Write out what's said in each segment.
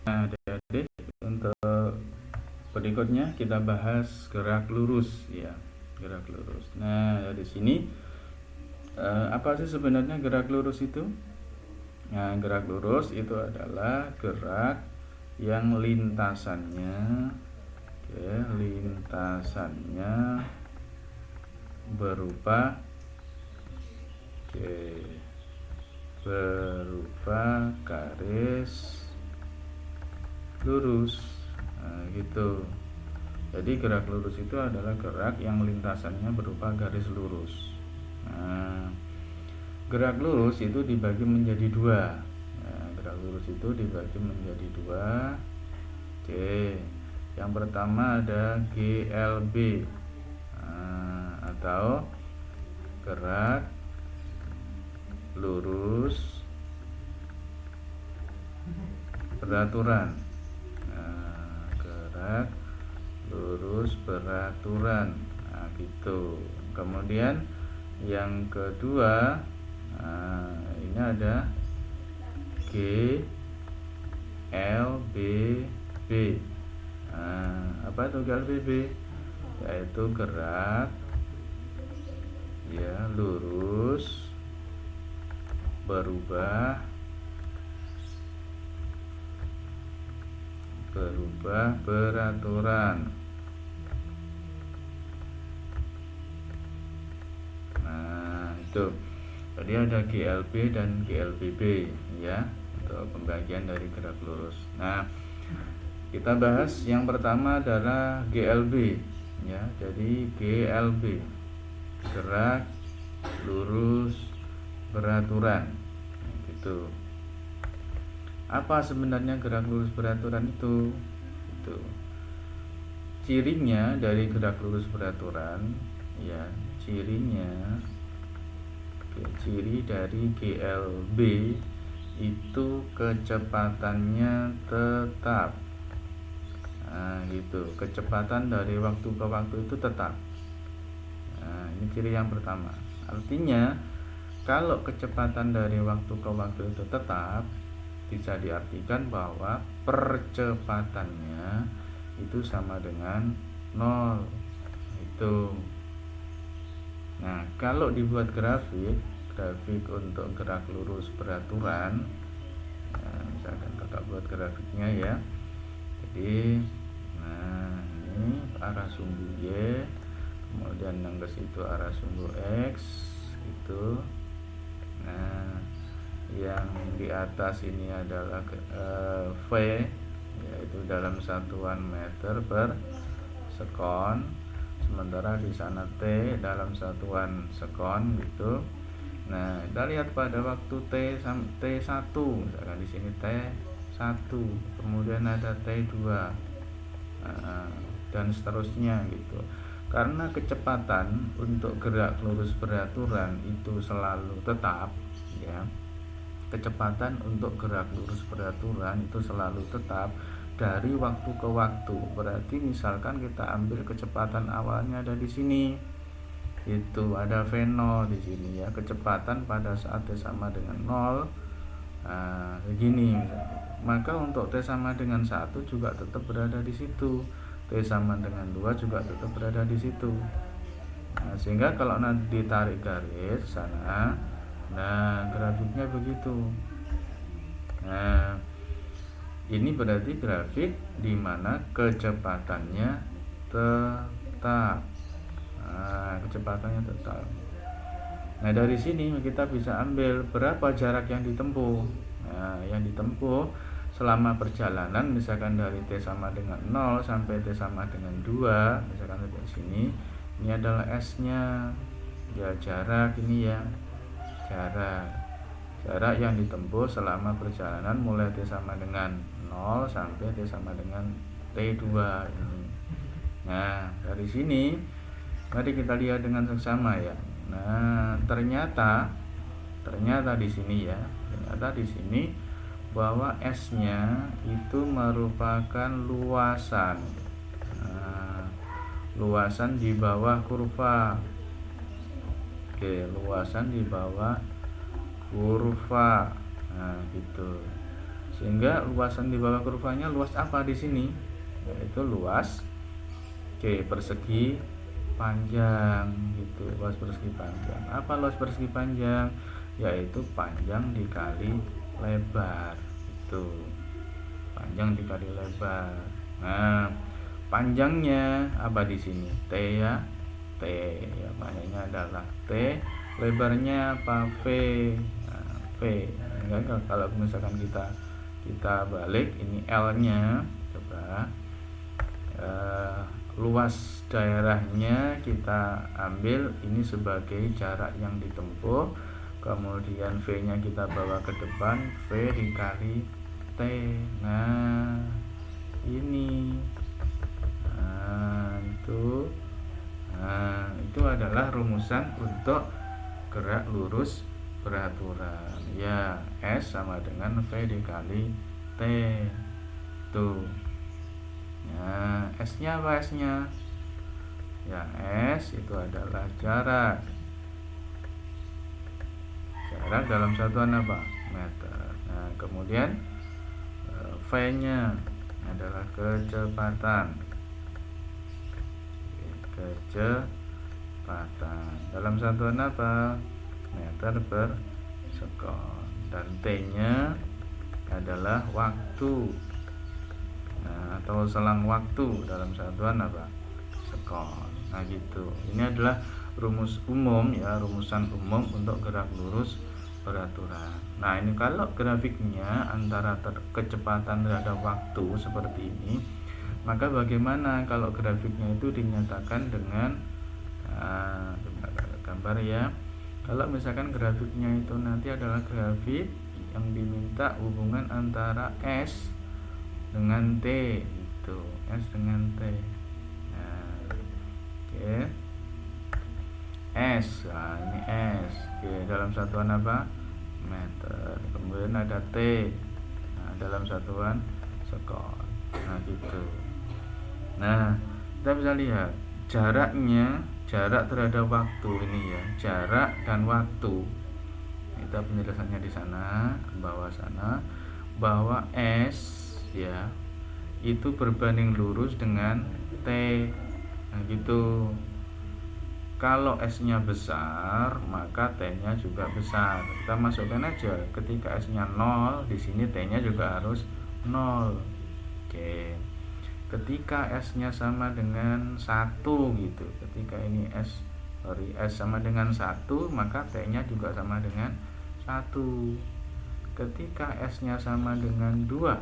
Nah, adik-adik, untuk berikutnya kita bahas gerak lurus ya, gerak lurus. Nah, dari sini apa sih sebenarnya gerak lurus itu? Nah, gerak lurus itu adalah gerak yang lintasannya berupa garis lurus. Nah, gitu. Jadi gerak lurus itu adalah gerak yang lintasannya berupa garis lurus. Nah, gerak lurus itu dibagi menjadi dua. Nah, gerak lurus itu dibagi menjadi dua. Oke, yang pertama ada GLB, atau gerak lurus beraturan. Nah, gerak lurus beraturan. Nah, gitu. Kemudian yang kedua, ini ada GLBB. Apa itu GLBB? Yaitu gerak lurus berubah beraturan. Nah, itu. Jadi ada GLB dan GLBB ya, untuk pembagian dari gerak lurus. Nah, kita bahas yang pertama adalah GLB ya. Jadi GLB, gerak lurus beraturan. Gitu. Apa sebenarnya gerak lurus beraturan itu? Cirinya dari gerak lurus beraturan ya, ciri dari GLB itu kecepatannya tetap. Nah, gitu. Kecepatan dari waktu ke waktu itu tetap. Nah, ini ciri yang pertama. Artinya kalau kecepatan dari waktu ke waktu itu tetap, bisa diartikan bahwa percepatannya itu sama dengan 0. Itu. Nah, kalau dibuat grafik untuk gerak lurus beraturan, misalkan kakak buat grafiknya ya. Jadi, nah ini arah sumbu Y, kemudian yang ke situ arah sumbu X, gitu. Nah, yang di atas ini adalah V, yaitu dalam satuan meter per sekon, sementara di sana T dalam satuan sekon gitu. Nah, kita lihat pada waktu T1, misalkan di sini T1, kemudian ada T2, dan seterusnya gitu. Karena kecepatan untuk gerak lurus beraturan itu selalu tetap ya. Kecepatan untuk gerak lurus beraturan itu selalu tetap dari waktu ke waktu. Berarti misalkan kita ambil kecepatan awalnya ada di sini, itu ada V0 di sini ya. Kecepatan pada saat T sama dengan 0, begini misalnya. Maka untuk T sama dengan 1 juga tetap berada di situ. T sama dengan 2 juga tetap berada di situ. Nah, sehingga kalau nanti ditarik garis sana, nah grafiknya begitu. Nah, ini berarti grafik di mana kecepatannya tetap. Kecepatannya tetap. Nah, dari sini kita bisa ambil berapa jarak yang ditempuh. Nah, yang ditempuh selama perjalanan, misalkan dari T sama dengan 0 sampai T sama dengan 2, misalkan dari sini, ini adalah S-nya ya, jarak ini ya, jarak yang ditempuh selama perjalanan mulai T sama dengan 0 sampai T sama dengan T2 ini. Nah, dari sini mari kita lihat dengan seksama ya. Nah, ternyata di sini ya, bahwa S-nya itu merupakan luasan. Luasan di bawah kurva. Oke, luasan di bawah kurva. Nah, gitu. sehingga luasan di bawah kurvanya luas apa di sini, yaitu luas persegi panjang gitu. Luas persegi panjang, apa luas persegi panjang? Yaitu panjang dikali lebar, itu panjang dikali lebar. Nah, panjangnya apa di sini? T ya, T ya, panjangnya adalah T, lebarnya apa? V. Nah, V. Nah, kalau misalkan kita balik ini L-nya, coba luas daerahnya kita ambil ini sebagai jarak yang ditempuh, kemudian V-nya kita bawa ke depan, V dikali T. Nah, ini itu adalah rumusan untuk gerak lurus beraturan ya. S sama dengan V dikali T tuh. Nah, S-nya apa? S-nya ya, S itu adalah jarak dalam satuan apa? Meter. Nah, kemudian V-nya adalah kecepatan dalam satuan apa? Meter per sekon. Dan T-nya adalah waktu, atau selang waktu dalam satuan apa? Sekon. Nah gitu. Ini adalah rumus umum ya, rumusan umum untuk gerak lurus beraturan. Nah ini kalau grafiknya antara kecepatan terhadap waktu seperti ini, maka bagaimana kalau grafiknya itu dinyatakan dengan gambar ya. Kalau misalkan grafiknya itu nanti adalah grafik yang diminta hubungan antara S dengan T itu, S dengan T. Nah, oke. S, nah ini S. Oke, dalam satuan apa? Meter. Kemudian ada T. Nah, dalam satuan sekon. Nah, gitu. Nah, kita bisa lihat jarak terhadap waktu ini ya, jarak dan waktu. Kita penjelasannya di sana, ke bawah sana, bahwa S ya itu berbanding lurus dengan T. Nah gitu. Kalau S-nya besar, maka T-nya juga besar. Kita masukkan aja, ketika S-nya 0, di sini T-nya juga harus 0. Oke. Ketika S-nya sama dengan 1 gitu. Ketika ini S sama dengan 1, maka T-nya juga sama dengan 1. Ketika S-nya sama dengan 2,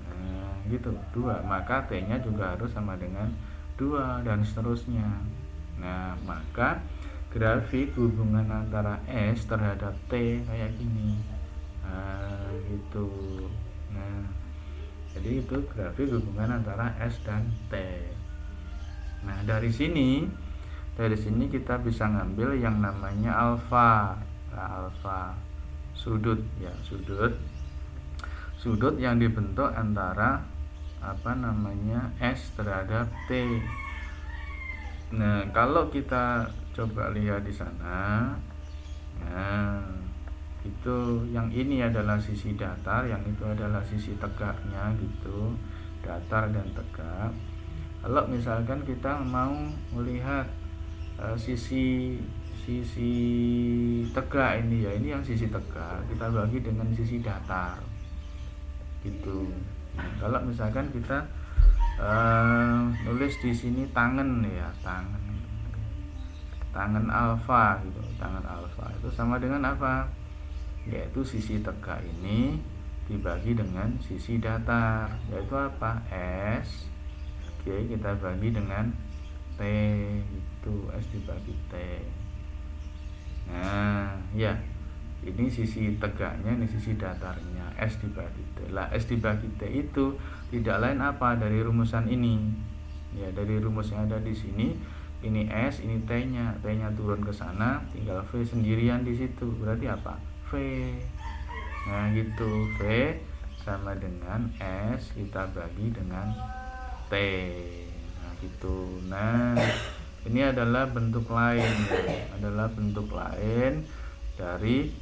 nah gitu, 2, maka T-nya juga harus sama dengan 2 dan seterusnya. Nah, maka grafik hubungan antara S terhadap T kayak gini. Nah, gitu. Nah, jadi itu grafik hubungan antara S dan T. Nah, dari sini kita bisa ngambil yang namanya alfa. Nah, alfa sudut ya, sudut yang dibentuk antara S terhadap T. Nah, kalau kita coba lihat di sana, nah itu yang ini adalah sisi datar, yang itu adalah sisi tegaknya gitu, datar dan tegak. Kalau misalkan kita mau melihat sisi tegak ini ya, ini yang sisi tegak kita bagi dengan sisi datar gitu. Nah, kalau misalkan kita nulis di sini tangan ya, tangan alfa gitu, tangan alfa itu sama dengan apa? Yaitu sisi tegak ini dibagi dengan sisi datar, yaitu apa? S. Oke, kita bagi dengan T itu, S dibagi T. Nah ya, ini sisi tegaknya, ini sisi datarnya, S dibagi T. Lah S dibagi T itu tidak lain apa dari rumusan ini ya, dari rumus yang ada di sini. Ini S, ini T-nya turun ke sana, tinggal V sendirian di situ. Berarti apa? V. Nah gitu, V sama dengan S kita bagi dengan T. Nah gitu. Nah ini adalah bentuk lain ya, adalah bentuk lain dari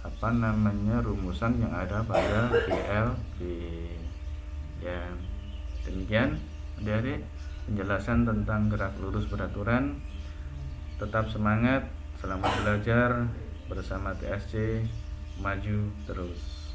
apa namanya rumusan yang ada pada GLB. Ya, demikian dari penjelasan tentang gerak lurus beraturan. Tetap semangat, selamat belajar bersama TSC, maju terus.